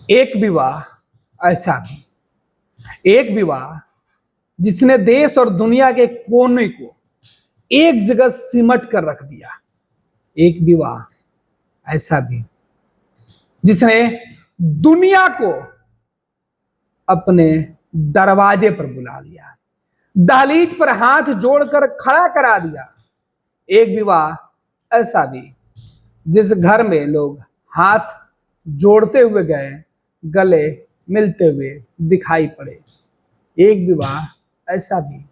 एक विवाह ऐसा भी, एक विवाह जिसने देश और दुनिया के कोने को एक जगह सिमट कर रख दिया। एक विवाह ऐसा भी जिसने दुनिया को अपने दरवाजे पर बुला लिया, दहलीज पर हाथ जोड़कर खड़ा करा दिया। एक विवाह ऐसा भी जिस घर में लोग हाथ जोड़ते हुए गए, गले मिलते हुए दिखाई पड़े। एक विवाह ऐसा भी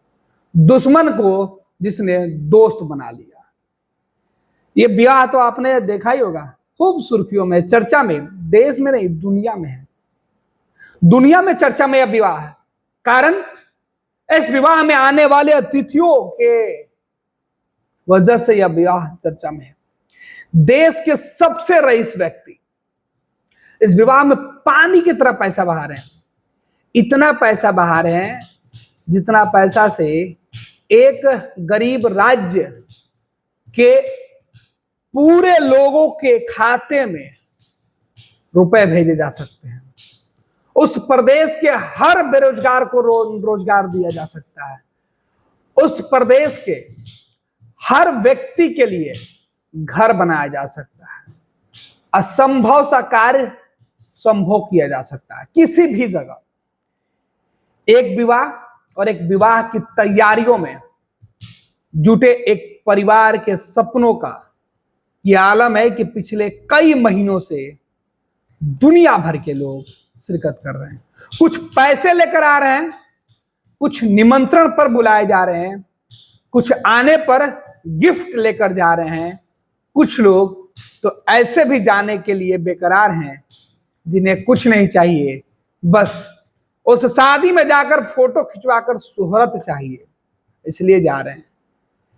दुश्मन को जिसने दोस्त बना लिया। ये विवाह तो आपने देखा ही होगा, खूब सुर्खियों में, चर्चा में, देश में नहीं दुनिया में है। दुनिया में चर्चा में यह विवाह है, कारण इस विवाह में आने वाले अतिथियों के वजह से यह विवाह चर्चा में है। देश के सबसे रईस व्यक्ति इस विवाह में पानी की तरह पैसा बहा रहे हैं। इतना पैसा बहा रहे हैं जितना पैसा से एक गरीब राज्य के पूरे लोगों के खाते में रुपए भेजे जा सकते हैं। उस प्रदेश के हर बेरोजगार को रोजगार दिया जा सकता है। उस प्रदेश के हर व्यक्ति के लिए घर बनाया जा सकता है। असंभव सा कार्य संभव किया जा सकता है किसी भी जगह। एक विवाह और एक विवाह की तैयारियों में जुटे एक परिवार के सपनों का यह आलम है कि पिछले कई महीनों से दुनिया भर के लोग शिरकत कर रहे हैं। कुछ पैसे लेकर आ रहे हैं, कुछ निमंत्रण पर बुलाए जा रहे हैं, कुछ आने पर गिफ्ट लेकर जा रहे हैं। कुछ लोग तो ऐसे भी जाने के लिए बेकरार हैं जिन्हें कुछ नहीं चाहिए, बस उस शादी में जाकर फोटो खिंचवाकर शोहरत चाहिए, इसलिए जा रहे हैं।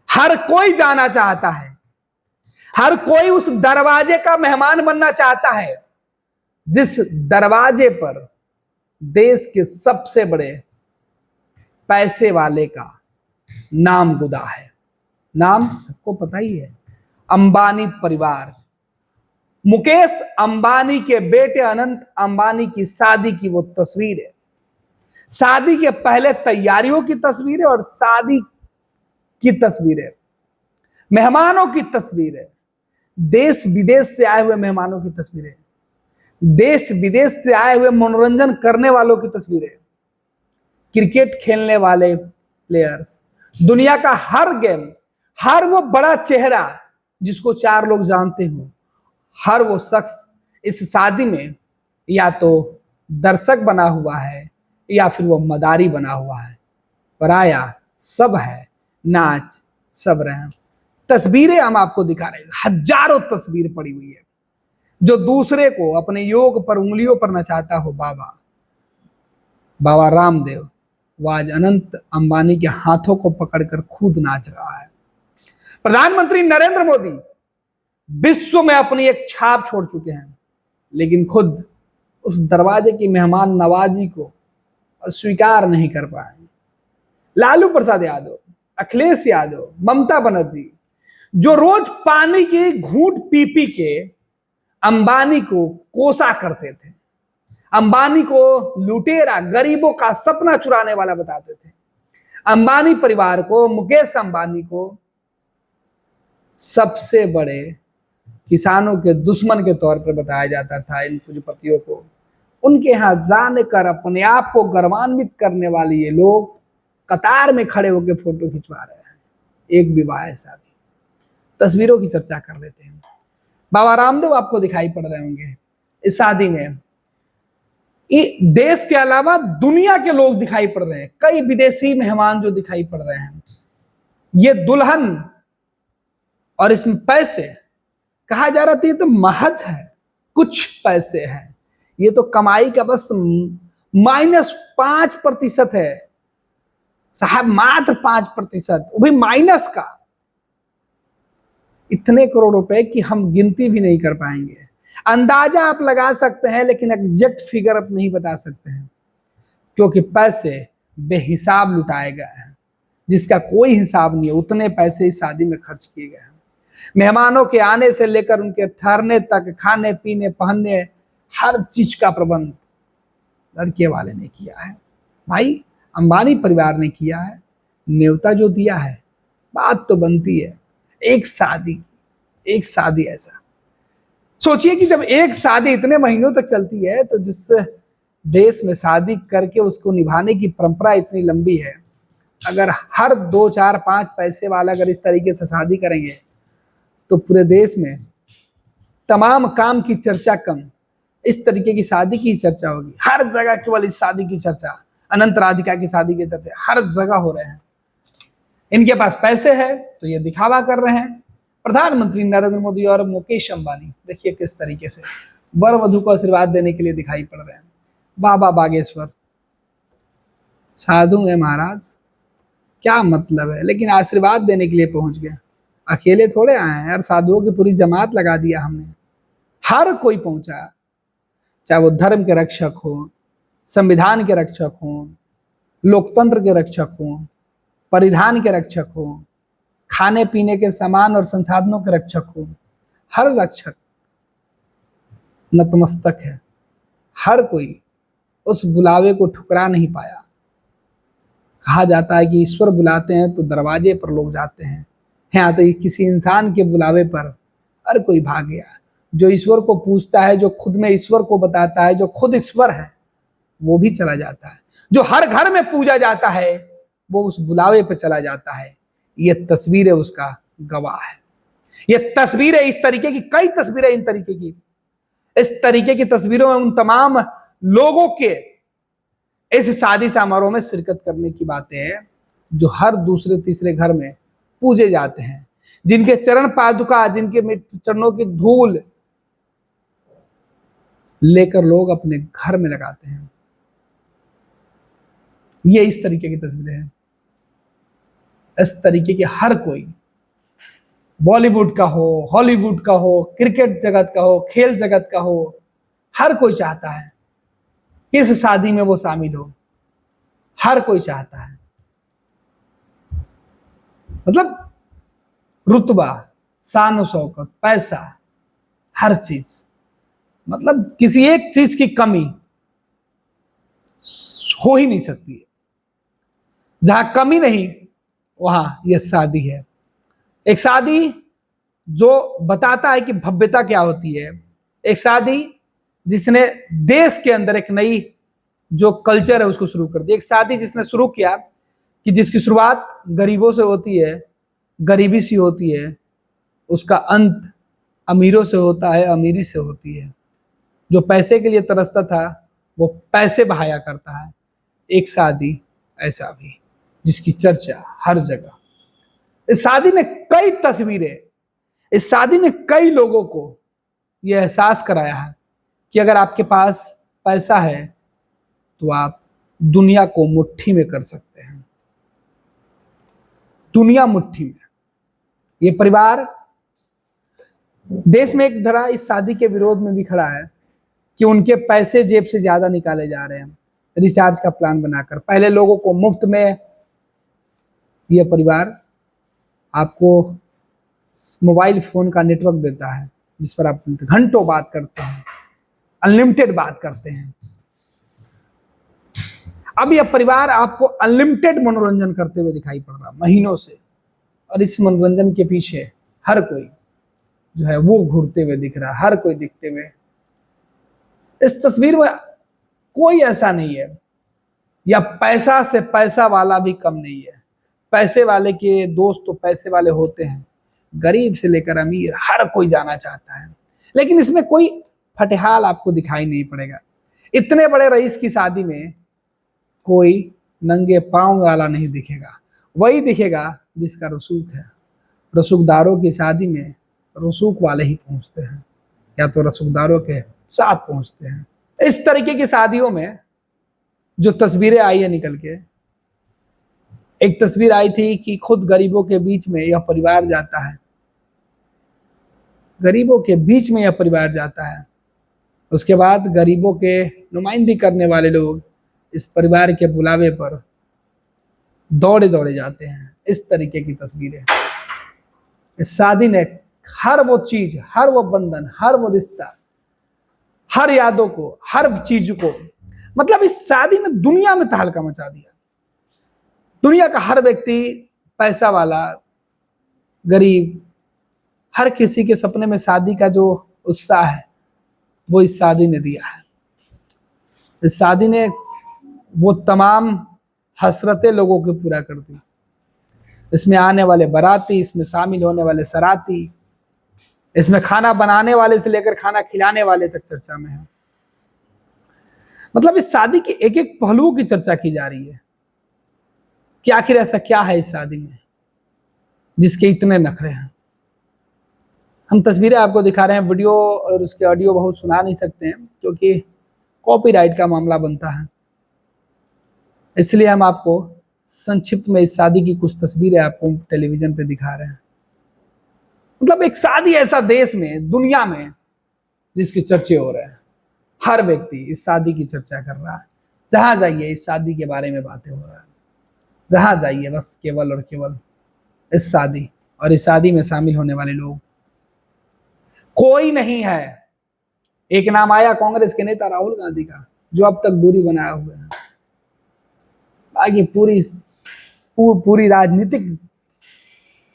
हर कोई जाना चाहता है, हर कोई उस दरवाजे का मेहमान बनना चाहता है जिस दरवाजे पर देश के सबसे बड़े पैसे वाले का नाम गुदा है। नाम सबको पता ही है, अंबानी परिवार। मुकेश अंबानी के बेटे अनंत अंबानी की शादी की वो तस्वीर है। शादी के पहले तैयारियों की तस्वीर है और शादी की तस्वीर है, मेहमानों की तस्वीर है, देश विदेश से आए हुए मेहमानों की तस्वीर है, देश विदेश से आए हुए मनोरंजन करने वालों की तस्वीर है, क्रिकेट खेलने वाले प्लेयर्स, दुनिया का हर गेम, हर वो बड़ा चेहरा जिसको चार लोग जानते हो, हर वो शख्स इस शादी में या तो दर्शक बना हुआ है या फिर वो मदारी बना हुआ है। पराया सब है, नाच सब रहे। तस्वीरें हम आपको दिखा रहे हैं, हजारों तस्वीर पड़ी हुई है। जो दूसरे को अपने योग पर उंगलियों पर नचाता हो, बाबा रामदेव, वो आज अनंत अंबानी के हाथों को पकड़कर खुद नाच रहा है। प्रधानमंत्री नरेंद्र मोदी विश्व में अपनी एक छाप छोड़ चुके हैं, लेकिन खुद उस दरवाजे की मेहमान नवाजी को स्वीकार नहीं कर पाए। लालू प्रसाद यादव, अखिलेश यादव, ममता बनर्जी, जो रोज पानी की घूंट पी पी के अंबानी को कोसा करते थे, अंबानी को लुटेरा, गरीबों का सपना चुराने वाला बताते थे, अंबानी परिवार को, मुकेश अंबानी को सबसे बड़े किसानों के दुश्मन के तौर पर बताया जाता था। इन पूंजीपतियों को उनके यहां जानकर अपने आप को गर्वान्वित करने वाले ये लोग कतार में खड़े होकर फोटो खिंचवा रहे हैं। एक विवाह ऐसा भी। तस्वीरों की चर्चा कर लेते हैं। बाबा रामदेव आपको दिखाई पड़ रहे होंगे इस शादी में। देश के अलावा दुनिया के लोग दिखाई पड़ रहे हैं, कई विदेशी मेहमान जो दिखाई पड़ रहे हैं। ये दुल्हन और इसमें पैसे कहा जा रहा था, ये तो महज है, कुछ पैसे हैं, ये तो कमाई का बस -5% है साहब, मात्र 5%, वो भी माइनस का। इतने करोड़ रुपए की हम गिनती भी नहीं कर पाएंगे। अंदाजा आप लगा सकते हैं, लेकिन एग्जैक्ट फिगर आप नहीं बता सकते हैं, क्योंकि पैसे बेहिसाब लुटाए गए हैं, जिसका कोई हिसाब नहीं है। उतने पैसे इस शादी में खर्च किए गए हैं। मेहमानों के आने से लेकर उनके ठहरने तक, खाने पीने, पहनने, हर चीज का प्रबंध लड़के वाले ने किया है। भाई अंबानी परिवार ने किया है, न्योता जो दिया है, बात तो बनती है एक शादी ऐसा सोचिए कि जब एक शादी इतने महीनों तक चलती है, तो जिस देश में शादी करके उसको निभाने की परंपरा इतनी लंबी है, अगर हर 2 4 5 पैसे वाला अगर इस तरीके से शादी करेंगे तो पूरे देश में तमाम काम की चर्चा कम, इस तरीके की शादी की चर्चा होगी। हर जगह केवल इस शादी की चर्चा, अनंत राधिका की शादी की चर्चा हर जगह हो रहे हैं। इनके पास पैसे है तो ये दिखावा कर रहे हैं। प्रधानमंत्री नरेंद्र मोदी और मुकेश अंबानी देखिए किस तरीके से वर वधु को आशीर्वाद देने के लिए दिखाई पड़ रहे हैं। बाबा बागेश्वर साधु है महाराज, क्या मतलब है, लेकिन आशीर्वाद देने के लिए पहुंच गए। अकेले थोड़े आए हैं यार, साधुओं की पूरी जमात लगा दिया हमने। हर कोई पहुंचा, चाहे वो धर्म के रक्षक हो, संविधान के रक्षक हो, लोकतंत्र के रक्षक हो, परिधान के रक्षक हो, खाने पीने के सामान और संसाधनों के रक्षक हो, हर रक्षक नतमस्तक है। हर कोई उस बुलावे को ठुकरा नहीं पाया। कहा जाता है कि ईश्वर बुलाते हैं तो दरवाजे पर लोग जाते हैं, यहाँ तो किसी इंसान के बुलावे पर हर कोई भाग गया। जो ईश्वर को पूछता है, जो खुद में ईश्वर को बताता है, जो खुद ईश्वर है, वो भी चला जाता है। जो हर घर में पूजा जाता है वो उस बुलावे पर चला जाता है। ये तस्वीरें उसका गवाह है। ये तस्वीरें, इस तरीके की कई तस्वीरें, इन तरीके की, इस तरीके की तस्वीरों में उन तमाम लोगों के इस शादी समारोह में शिरकत करने की बातें हैं, जो हर दूसरे तीसरे घर में पूजे जाते हैं, जिनके चरण पादुका, जिनके चरणों की धूल लेकर लोग अपने घर में लगाते हैं। ये इस तरीके की तस्वीरें हैं। इस तरीके के हर कोई, बॉलीवुड का हो, हॉलीवुड का हो, क्रिकेट जगत का हो, खेल जगत का हो, हर कोई चाहता है कि इस शादी में वो शामिल हो। हर कोई चाहता है, मतलब रुतबा, शान शौकत, पैसा, हर चीज, मतलब किसी एक चीज की कमी हो ही नहीं सकती है। जहां कमी नहीं वहां यह शादी है। एक शादी जो बताता है कि भव्यता क्या होती है। एक शादी जिसने देश के अंदर एक नई जो कल्चर है उसको शुरू कर दिया। एक शादी जिसने शुरू किया कि जिसकी शुरुआत गरीबों से होती है, गरीबी से होती है, उसका अंत अमीरों से होता है, अमीरी से होती है। जो पैसे के लिए तरसता था वो पैसे बहाया करता है। एक शादी ऐसा भी जिसकी चर्चा हर जगह। इस शादी ने कई तस्वीरें, इस शादी ने कई लोगों को यह एहसास कराया है कि अगर आपके पास पैसा है तो आप दुनिया को मुट्ठी में कर सकते हैं। दुनिया मुट्ठी में। ये परिवार देश में एक धड़ा इस शादी के विरोध में भी खड़ा है कि उनके पैसे जेब से ज्यादा निकाले जा रहे हैं रिचार्ज का प्लान बनाकर। पहले लोगों को मुफ्त में यह परिवार आपको मोबाइल फोन का नेटवर्क देता है जिस पर आप घंटों बात करते हैं, अनलिमिटेड बात करते हैं। अब यह परिवार आपको अनलिमिटेड मनोरंजन करते हुए दिखाई पड़ रहा महीनों से, और इस मनोरंजन के पीछे हर कोई जो है वो घूरते हुए दिख रहा है, हर कोई दिखते हुए। इस तस्वीर में कोई ऐसा नहीं है, या पैसा से पैसा वाला भी कम नहीं है। पैसे वाले के दोस्त तो पैसे वाले होते हैं, गरीब से लेकर अमीर हर कोई जाना चाहता है। लेकिन इसमें कोई फटेहाल आपको दिखाई नहीं पड़ेगा। इतने बड़े रईस की शादी में कोई नंगे पांव वाला नहीं दिखेगा, वही दिखेगा जिसका रसूख है। रसूखदारों की शादी में रसूख वाले ही पहुंचते हैं, या तो रसूखदारों के साथ पहुंचते हैं। इस तरीके की शादियों में जो तस्वीरें आई है निकल के, एक तस्वीर आई थी कि खुद गरीबों के बीच में यह परिवार जाता है, गरीबों के बीच में यह परिवार जाता है। उसके बाद गरीबों के नुमाइंदगी करने वाले लोग इस परिवार के बुलावे पर दौड़े दौड़े जाते हैं। इस तरीके की तस्वीरें। इस शादी ने हर वो चीज, हर वो बंधन, हर वो रिश्ता हर यादों को, हर चीज को, मतलब इस शादी ने दुनिया में तहलका मचा दिया। दुनिया का हर व्यक्ति, पैसा वाला, गरीब, हर किसी के सपने में शादी का जो उत्साह है वो इस शादी ने दिया है। इस शादी ने वो तमाम हसरतें लोगों की पूरा कर दी। इसमें आने वाले बाराती, इसमें शामिल होने वाले सराती, इसमें खाना बनाने वाले से लेकर खाना खिलाने वाले तक चर्चा में है। मतलब इस शादी के एक एक पहलुओं की चर्चा की जा रही है कि आखिर ऐसा क्या है इस शादी में जिसके इतने नखरे हैं। हम तस्वीरें आपको दिखा रहे हैं, वीडियो और उसके ऑडियो बहुत सुना नहीं सकते हैं क्योंकि कॉपीराइट का मामला बनता है, इसलिए हम आपको संक्षिप्त में इस शादी की कुछ तस्वीरें आपको टेलीविजन पे दिखा रहे हैं। मतलब एक शादी ऐसा देश में, दुनिया में, जिसके चर्चे हो रहे हैं, हर व्यक्ति इस शादी की चर्चा कर रहा है। जहां जाइए इस शादी के बारे में बातें हो रहा है, जहां जाइए बस केवल और केवल इस शादी और इस शादी में शामिल होने वाले लोग। कोई नहीं है, एक नाम आया कांग्रेस के नेता राहुल गांधी का जो अब तक दूरी बनाए हुए हैं। बाकी पूरी राजनीतिक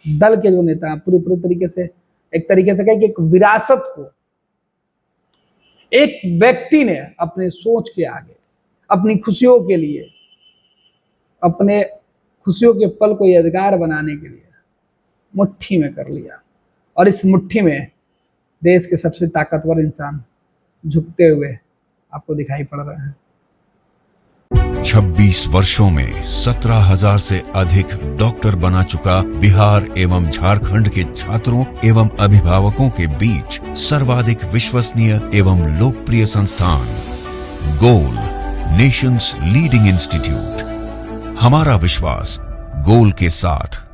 दल के जो नेता पूरी तरीके से, एक तरीके से कहे कि एक विरासत को एक व्यक्ति ने अपने सोच के आगे, अपनी खुशियों के लिए, अपने खुशियों के पल को यादगार बनाने के लिए मुट्ठी में कर लिया। और इस मुट्ठी में देश के सबसे ताकतवर इंसान झुकते हुए आपको दिखाई पड़ रहे हैं। 26 वर्षों में 17,000 से अधिक डॉक्टर बना चुका बिहार एवं झारखंड के छात्रों एवं अभिभावकों के बीच सर्वाधिक विश्वसनीय एवं लोकप्रिय संस्थान गोल, नेशंस लीडिंग इंस्टीट्यूट। हमारा विश्वास गोल के साथ।